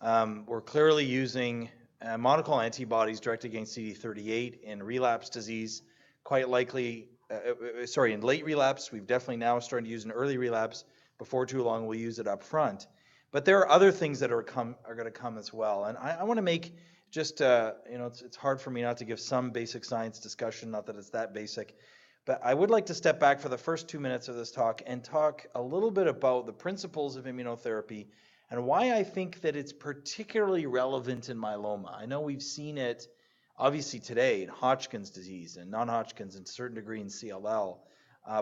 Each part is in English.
We're clearly using monoclonal antibodies directed against CD38 in relapse disease, quite likely, in late relapse. We've definitely now started to use in early relapse. Before too long, we'll use it up front. But there are other things that are going to come as well. And I want to make just, it's hard for me not to give some basic science discussion, not that it's that basic. But I would like to step back for the first 2 minutes of this talk and talk a little bit about the principles of immunotherapy and why I think that it's particularly relevant in myeloma. I know we've seen it obviously today in Hodgkin's disease and non-Hodgkin's and to a certain degree in CLL,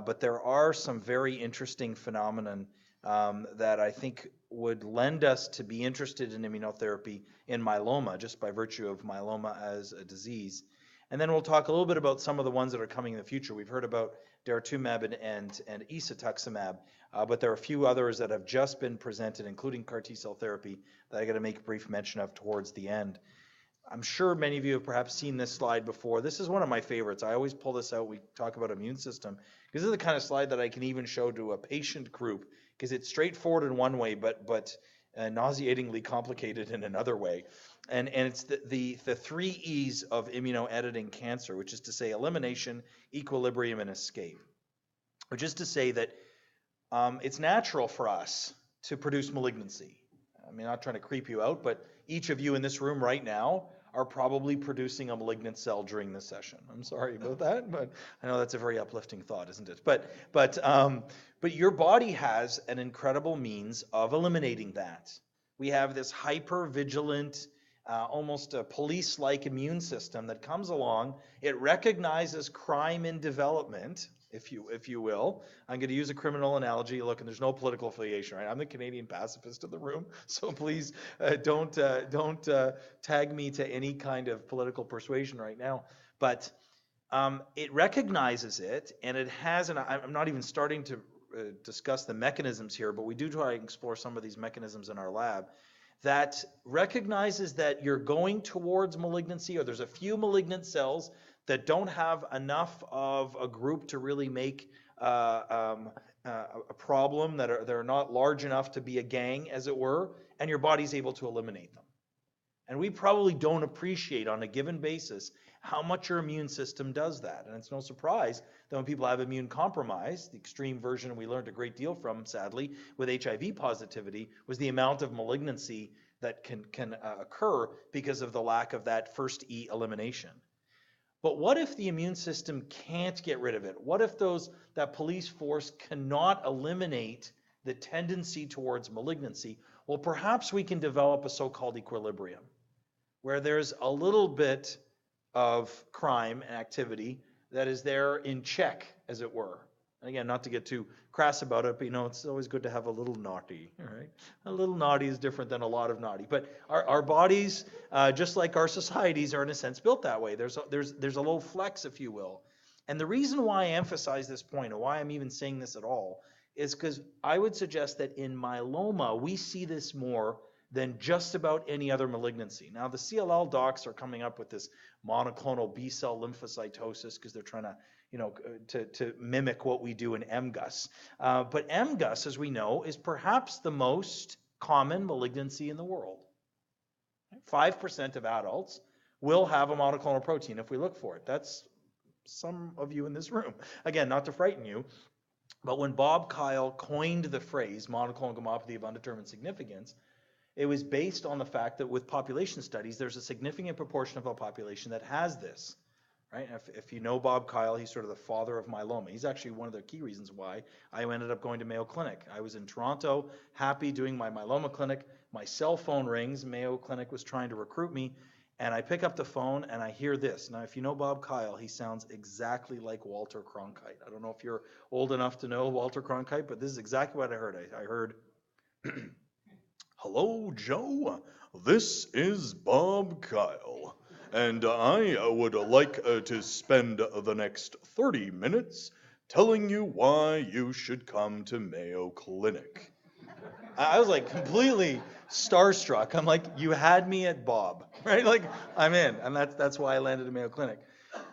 but there are some very interesting phenomenon that I think would lend us to be interested in immunotherapy in myeloma, just by virtue of myeloma as a disease. And then we'll talk a little bit about some of the ones that are coming in the future. We've heard about daratumumab and isatuximab, but there are a few others that have just been presented, including CAR T-cell therapy, that I got to make a brief mention of towards the end. I'm sure many of you have perhaps seen this slide before. This is one of my favorites. I always pull this out. We talk about immune system, because this is the kind of slide that I can even show to a patient group, because it's straightforward in one way, but nauseatingly complicated in another way. And it's the 3 E's of immunoediting cancer, which is to say elimination, equilibrium, and escape. Which is to say that it's natural for us to produce malignancy. I mean, not trying to creep you out, but each of you in this room right now are probably producing a malignant cell during this session. I'm sorry about that, but I know that's a very uplifting thought, isn't it? But your body has an incredible means of eliminating that. We have this hyper-vigilant, almost a police-like immune system that comes along. It recognizes crime in development, if you will. I'm going to use a criminal analogy. Look, and there's no political affiliation, right? I'm the Canadian pacifist in the room, so please don't tag me to any kind of political persuasion right now. But it recognizes it, and it has, and I'm not even starting to discuss the mechanisms here, but we do try to explore some of these mechanisms in our lab, that recognizes that you're going towards malignancy, or there's a few malignant cells that don't have enough of a group to really make a problem, they're not large enough to be a gang, as it were, and your body's able to eliminate them. And we probably don't appreciate on a given basis how much your immune system does that. And it's no surprise that when people have immune compromise, the extreme version we learned a great deal from, sadly, with HIV positivity, was the amount of malignancy that can occur because of the lack of that first E elimination. But what if the immune system can't get rid of it? What if that police force cannot eliminate the tendency towards malignancy? Well, perhaps we can develop a so-called equilibrium, where there's a little bit of crime and activity that is there in check, as it were. And again, not to get too crass about it, but it's always good to have a little naughty, all right? A little naughty is different than a lot of naughty. But our bodies, just like our societies, are in a sense built that way. There's a little flex, if you will. And the reason why I emphasize this point, or why I'm even saying this at all, is because I would suggest that in myeloma, we see this more than just about any other malignancy. Now, the CLL docs are coming up with this monoclonal B-cell lymphocytosis because they're trying to mimic what we do in MGUS. But MGUS, as we know, is perhaps the most common malignancy in the world. 5% of adults will have a monoclonal protein if we look for it. That's some of you in this room. Again, not to frighten you, but when Bob Kyle coined the phrase monoclonal gammopathy of undetermined significance, it was based on the fact that with population studies, there's a significant proportion of our population that has this, right? If you know Bob Kyle, he's sort of the father of myeloma. He's actually one of the key reasons why I ended up going to Mayo Clinic. I was in Toronto, happy doing my myeloma clinic. My cell phone rings. Mayo Clinic was trying to recruit me, and I pick up the phone and I hear this. Now, if you know Bob Kyle, he sounds exactly like Walter Cronkite. I don't know if you're old enough to know Walter Cronkite, but this is exactly what I heard. I heard, "Hello, Joe. This is Bob Kyle, and I would like to spend the next 30 minutes telling you why you should come to Mayo Clinic." I was like completely starstruck. I'm like, you had me at Bob, right? Like, I'm in, and that's why I landed at Mayo Clinic.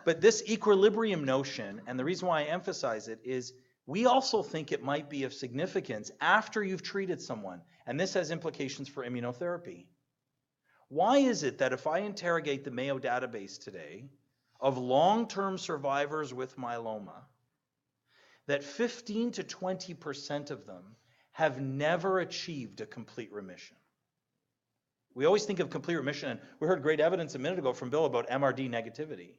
But this equilibrium notion, and the reason why I emphasize it, is we also think it might be of significance after you've treated someone. And this has implications for immunotherapy. Why is it that if I interrogate the Mayo database today of long-term survivors with myeloma, that 15 to 20% of them have never achieved a complete remission? We always think of complete remission, and we heard great evidence a minute ago from Bill about MRD negativity.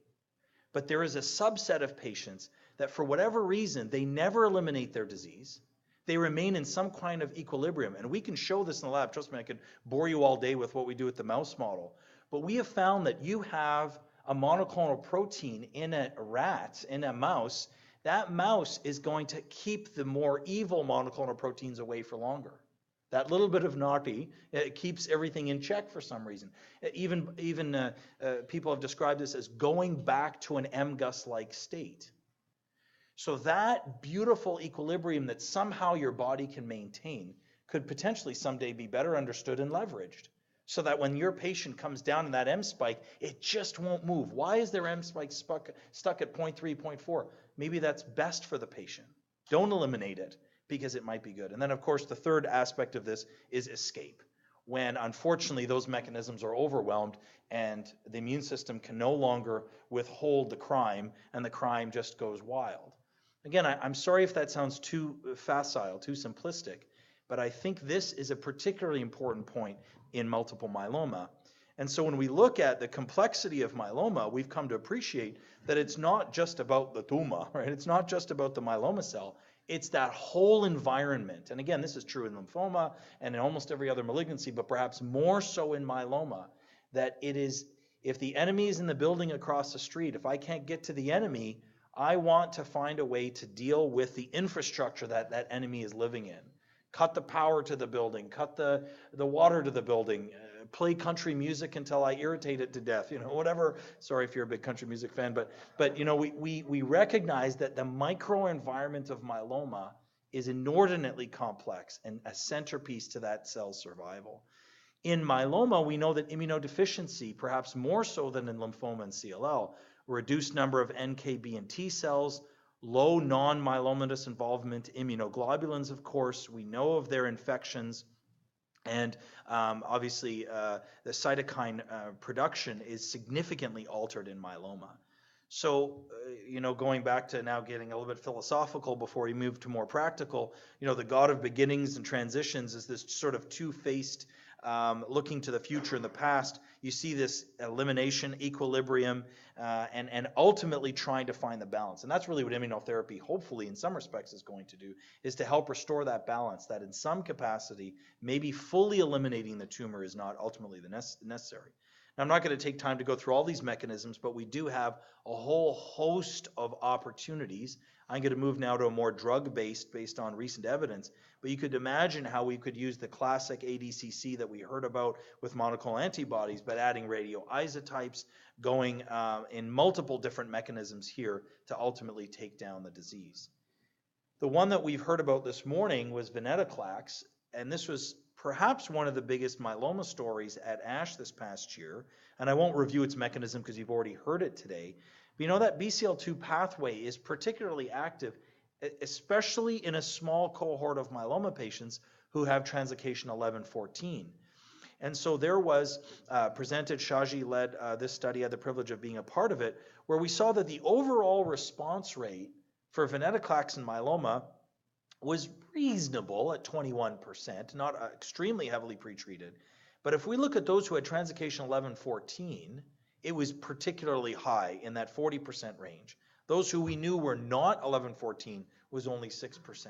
But there is a subset of patients that for whatever reason, they never eliminate their disease. They remain in some kind of equilibrium. And we can show this in the lab. Trust me, I could bore you all day with what we do with the mouse model. But we have found that you have a monoclonal protein in a rat, in a mouse. That mouse is going to keep the more evil monoclonal proteins away for longer. That little bit of naughty, it keeps everything in check for some reason. Even people have described this as going back to an MGUS-like state. So that beautiful equilibrium that somehow your body can maintain could potentially someday be better understood and leveraged, so that when your patient comes down in that M spike, it just won't move. Why is their M spike stuck at 0.3, 0.4? Maybe that's best for the patient. Don't eliminate it, because it might be good. And then, of course, the third aspect of this is escape, when unfortunately those mechanisms are overwhelmed and the immune system can no longer withhold the crime, and the crime just goes wild. Again, I'm sorry if that sounds too facile, too simplistic, but I think this is a particularly important point in multiple myeloma. And so when we look at the complexity of myeloma, we've come to appreciate that it's not just about the tumor, right? It's not just about the myeloma cell. It's that whole environment. And again, this is true in lymphoma and in almost every other malignancy, but perhaps more so in myeloma, that it is, if the enemy is in the building across the street, if I can't get to the enemy, I want to find a way to deal with the infrastructure that that enemy is living in. Cut the power to the building, cut the water to the building, play country music until I irritate it to death, whatever. Sorry if you're a big country music fan, but we recognize that the microenvironment of myeloma is inordinately complex and a centerpiece to that cell's survival. In myeloma, we know that immunodeficiency, perhaps more so than in lymphoma and CLL, reduced number of NK, B, and T cells, low non-myelomatous involvement, immunoglobulins, of course, we know of their infections, and obviously the cytokine production is significantly altered in myeloma. So, going back to now getting a little bit philosophical before we move to more practical, the God of beginnings and transitions is this sort of two-faced looking to the future and the past. You see this elimination, equilibrium, and ultimately trying to find the balance. And that's really what immunotherapy, hopefully in some respects, is going to do, is to help restore that balance, that in some capacity, maybe fully eliminating the tumor is not ultimately the necessary. Now, I'm not going to take time to go through all these mechanisms, but we do have a whole host of opportunities. I'm going to move now to a more drug-based, based on recent evidence. But you could imagine how we could use the classic ADCC that we heard about with monoclonal antibodies, but adding radioisotypes, going in multiple different mechanisms here to ultimately take down the disease. The one that we've heard about this morning was venetoclax, and this was perhaps one of the biggest myeloma stories at ASH this past year. And I won't review its mechanism because you've already heard it today. But that BCL2 pathway is particularly active, especially in a small cohort of myeloma patients who have translocation 11-14. And so there was presented, Shaji led this study, I had the privilege of being a part of it, where we saw that the overall response rate for venetoclax in myeloma was reasonable at 21%, not extremely heavily pretreated. But if we look at those who had translocation 11-14, it was particularly high in that 40% range. Those who we knew were not 11-14 was only 6%.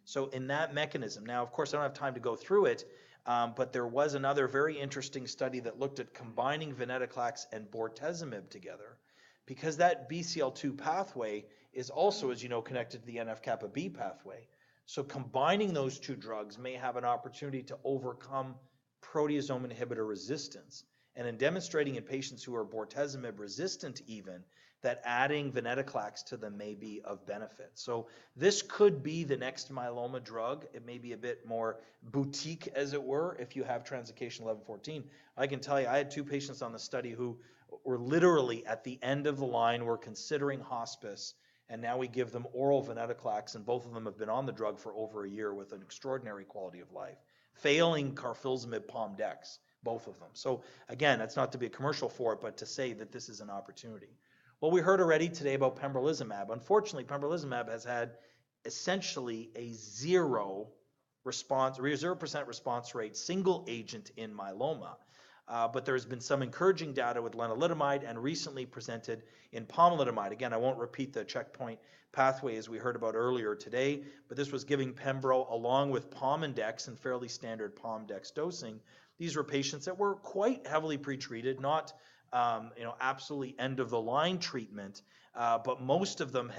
So in that mechanism, now of course I don't have time to go through it, but there was another very interesting study that looked at combining venetoclax and bortezomib together, because that BCL2 pathway is also, as you know, connected to the NF-kappa B pathway. So combining those two drugs may have an opportunity to overcome proteasome inhibitor resistance. And in demonstrating in patients who are bortezomib resistant even, that adding venetoclax to them may be of benefit. So this could be the next myeloma drug. It may be a bit more boutique, as it were, if you have translocation 11-14. I can tell you, I had 2 patients on the study who were literally at the end of the line, were considering hospice, and now we give them oral venetoclax, and both of them have been on the drug for over a year with an extraordinary quality of life, failing carfilzomib Pomdex, both of them. So again, that's not to be a commercial for it, but to say that this is an opportunity. Well, we heard already today about pembrolizumab. Unfortunately, pembrolizumab has had essentially a 0% response rate, single agent in myeloma. But there's been some encouraging data with lenalidomide and recently presented in pomalidomide. Again, I won't repeat the checkpoint pathway as we heard about earlier today, but this was giving pembro along with pom and dex and fairly standard pom dex dosing. These were patients that were quite heavily pretreated, not absolutely end of the line treatment, but most of them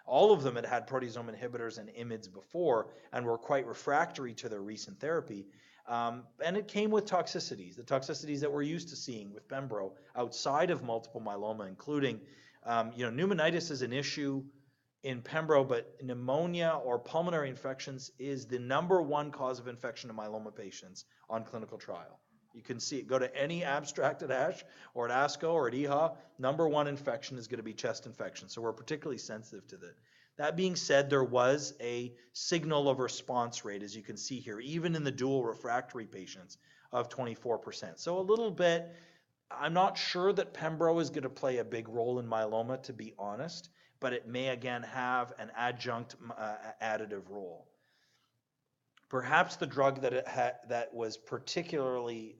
all of them had had proteasome inhibitors and IMiDs before and were quite refractory to their recent therapy. And it came with toxicities, the toxicities that we're used to seeing with pembro outside of multiple myeloma, including, pneumonitis is an issue in pembro, but pneumonia or pulmonary infections is the number one cause of infection in myeloma patients on clinical trial. You can see it. Go to any abstract at ASH or at ASCO or at EHA, number one infection is going to be chest infection. So we're particularly sensitive to that. That being said, there was a signal of response rate, as you can see here, even in the dual refractory patients of 24%. So a little bit, I'm not sure that pembro is going to play a big role in myeloma, to be honest, but it may again have an adjunct additive role. Perhaps the drug that was particularly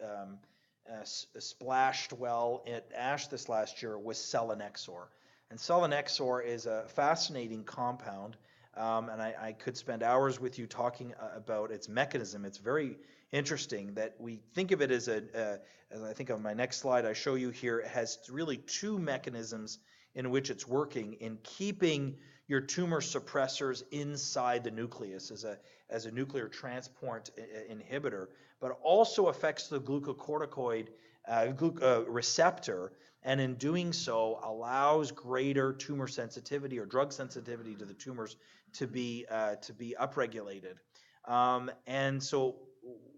splashed well at ASH this last year was selinexor. And selinexor is a fascinating compound, and I could spend hours with you talking about its mechanism. It's very interesting that we think of it as as I think on my next slide I show you here, it has really two mechanisms in which it's working in keeping your tumor suppressors inside the nucleus as a nuclear transport inhibitor, but also affects the glucocorticoid receptor, and in doing so allows greater tumor sensitivity or drug sensitivity to the tumors to be upregulated. And so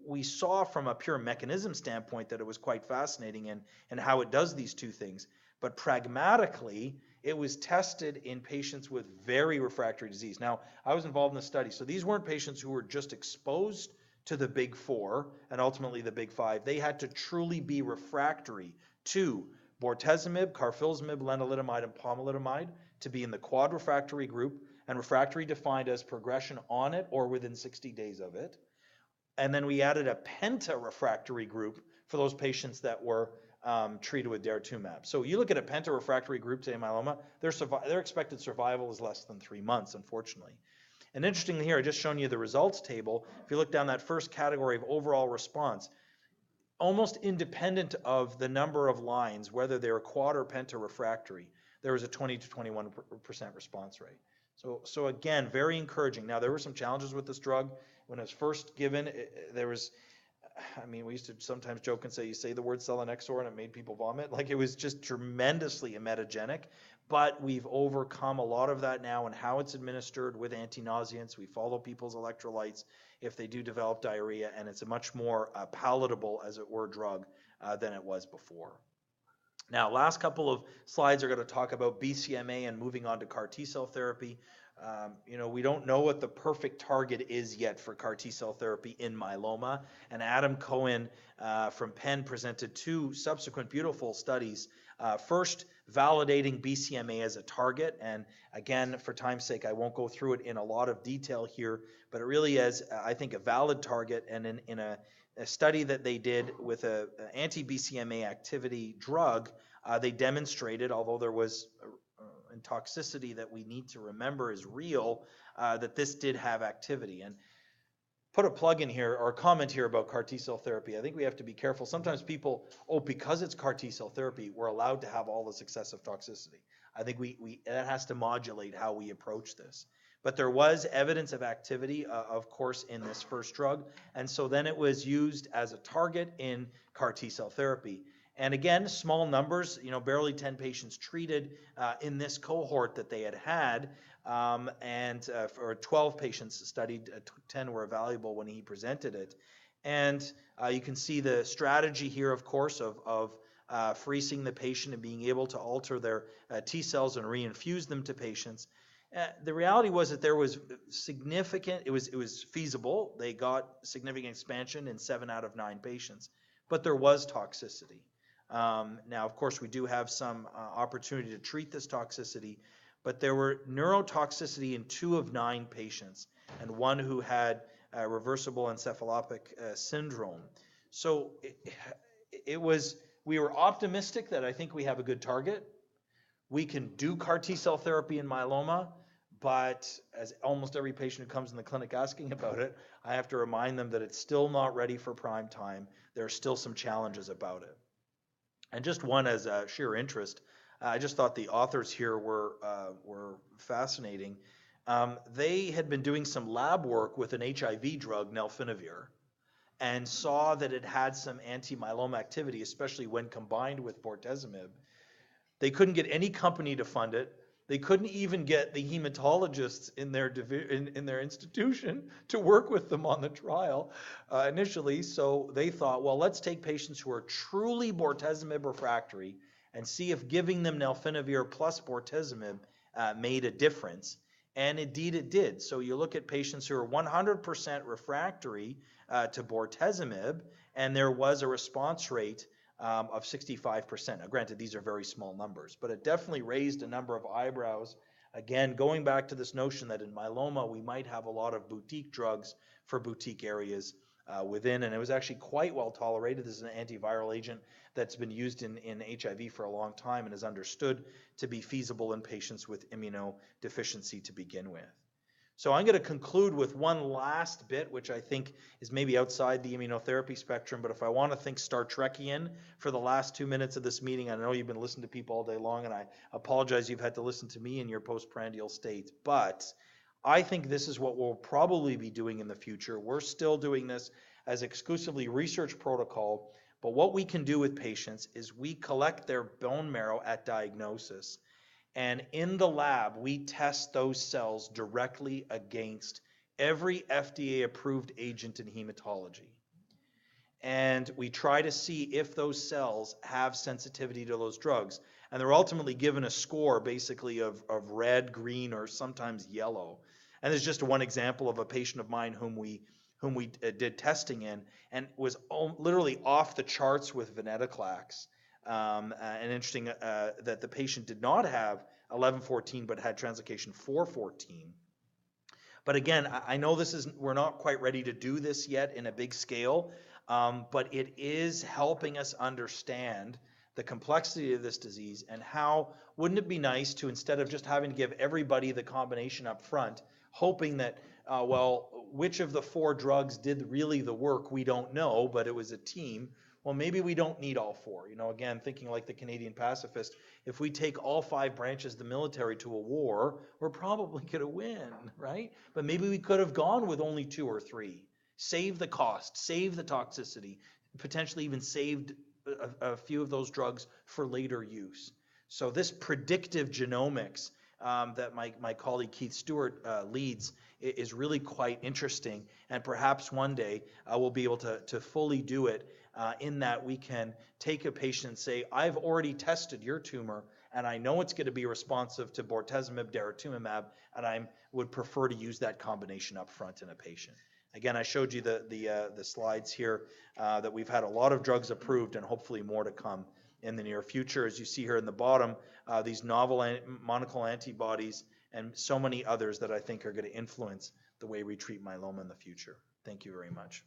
we saw from a pure mechanism standpoint that it was quite fascinating in how it does these two things. But pragmatically, it was tested in patients with very refractory disease. Now, I was involved in the study, so these weren't patients who were just exposed to the big four and ultimately the big five. They had to truly be refractory to bortezomib, carfilzomib, lenalidomide, and pomalidomide to be in the quad refractory group, and refractory defined as progression on it or within 60 days of it. And then we added a penta-refractory group for those patients that were treated with daratumumab. So you look at a penta-refractory group to myeloma, their expected survival is less than 3 months, unfortunately. And interestingly here, I just shown you the results table. If you look down that first category of overall response, almost independent of the number of lines, whether they were quad or penta-refractory, there was a 20 to 21% response rate. So again, very encouraging. Now, there were some challenges with this drug. When it was first given, we used to sometimes joke and say, you say the word selinexor and it made people vomit. Like, it was just tremendously emetogenic, but we've overcome a lot of that now in how it's administered with anti-nauseants. We follow people's electrolytes if they do develop diarrhea, and it's a much more palatable, as it were, drug than it was before. Now, last couple of slides are going to talk about BCMA and moving on to CAR T-cell therapy. We don't know what the perfect target is yet for CAR T-cell therapy in myeloma, and Adam Cohen from Penn presented 2 subsequent beautiful studies, first validating BCMA as a target, and again, for time's sake, I won't go through it in a lot of detail here, but it really is, I think, a valid target, and in a study that they did with an anti-BCMA activity drug, they demonstrated, although there was toxicity that we need to remember is real, that this did have activity. And put a plug in here or a comment here about CAR T-cell therapy. I think we have to be careful. Sometimes people, because it's CAR T-cell therapy, we're allowed to have all this excessive toxicity. I think that has to modulate how we approach this. But there was evidence of activity, of course, in this first drug. And so then it was used as a target in CAR T-cell therapy. And again, small numbers, barely 10 patients treated in this cohort that they had, and for 12 patients studied, 10 were evaluable when he presented it. And you can see the strategy here, of course, of freezing the patient and being able to alter their T cells and reinfuse them to patients. The reality was that there was significant, it was feasible. They got significant expansion in 7 out of 9 patients. but there was toxicity. Now, of course, we do have some opportunity to treat this toxicity, but there were neurotoxicity in 2 of 9 patients, and 1 who had reversible encephalopathic syndrome. So we were optimistic that I think we have a good target. We can do CAR T-cell therapy in myeloma, but as almost every patient who comes in the clinic asking about it, I have to remind them that it's still not ready for prime time. There are still some challenges about it. And just one as a sheer interest, I just thought the authors here were fascinating. They had been doing some lab work with an HIV drug, nelfinavir, and saw that it had some anti-myeloma activity, especially when combined with bortezomib. They couldn't get any company to fund it. They couldn't even get the hematologists in their institution to work with them on the trial initially. So they thought, well, let's take patients who are truly bortezomib refractory and see if giving them nelfinavir plus bortezomib made a difference. And indeed it did. So you look at patients who are 100% refractory to bortezomib, and there was a response rate of 65%. Now, granted, these are very small numbers, but it definitely raised a number of eyebrows. Again, going back to this notion that in myeloma, we might have a lot of boutique drugs for boutique areas within, and it was actually quite well tolerated. This is an antiviral agent that's been used in HIV for a long time and is understood to be feasible in patients with immunodeficiency to begin with. So I'm going to conclude with one last bit, which I think is maybe outside the immunotherapy spectrum, but if I want to think Star Trekian for the last 2 minutes of this meeting, I know you've been listening to people all day long, and I apologize you've had to listen to me in your postprandial state, but I think this is what we'll probably be doing in the future. We're still doing this as exclusively research protocol, but what we can do with patients is we collect their bone marrow at diagnosis, and in the lab, we test those cells directly against every FDA-approved agent in hematology. And we try to see if those cells have sensitivity to those drugs. And they're ultimately given a score basically of red, green, or sometimes yellow. And there's just one example of a patient of mine whom we did testing in, and was literally off the charts with venetoclax. And interesting that the patient did not have 1114 but had translocation 414. But again, I know we're not quite ready to do this yet in a big scale, but it is helping us understand the complexity of this disease, and how wouldn't it be nice to, instead of just having to give everybody the combination up front, hoping that, well, which of the 4 drugs did really the work, we don't know, but it was a team. Well, maybe we don't need all 4. Again, thinking like the Canadian pacifist, if we take all 5 branches of the military to a war, we're probably going to win, right? But maybe we could have gone with only 2 or 3. Save the cost, save the toxicity, potentially even saved a few of those drugs for later use. So this predictive genomics that my colleague Keith Stewart leads is really quite interesting, and perhaps one day we'll be able to fully do it in that we can take a patient and say, I've already tested your tumor and I know it's going to be responsive to bortezomib, daratumumab, and I would prefer to use that combination up front in a patient. Again, I showed you the slides here that we've had a lot of drugs approved and hopefully more to come in the near future. As you see here in the bottom, these novel monoclonal antibodies and so many others that I think are going to influence the way we treat myeloma in the future. Thank you very much.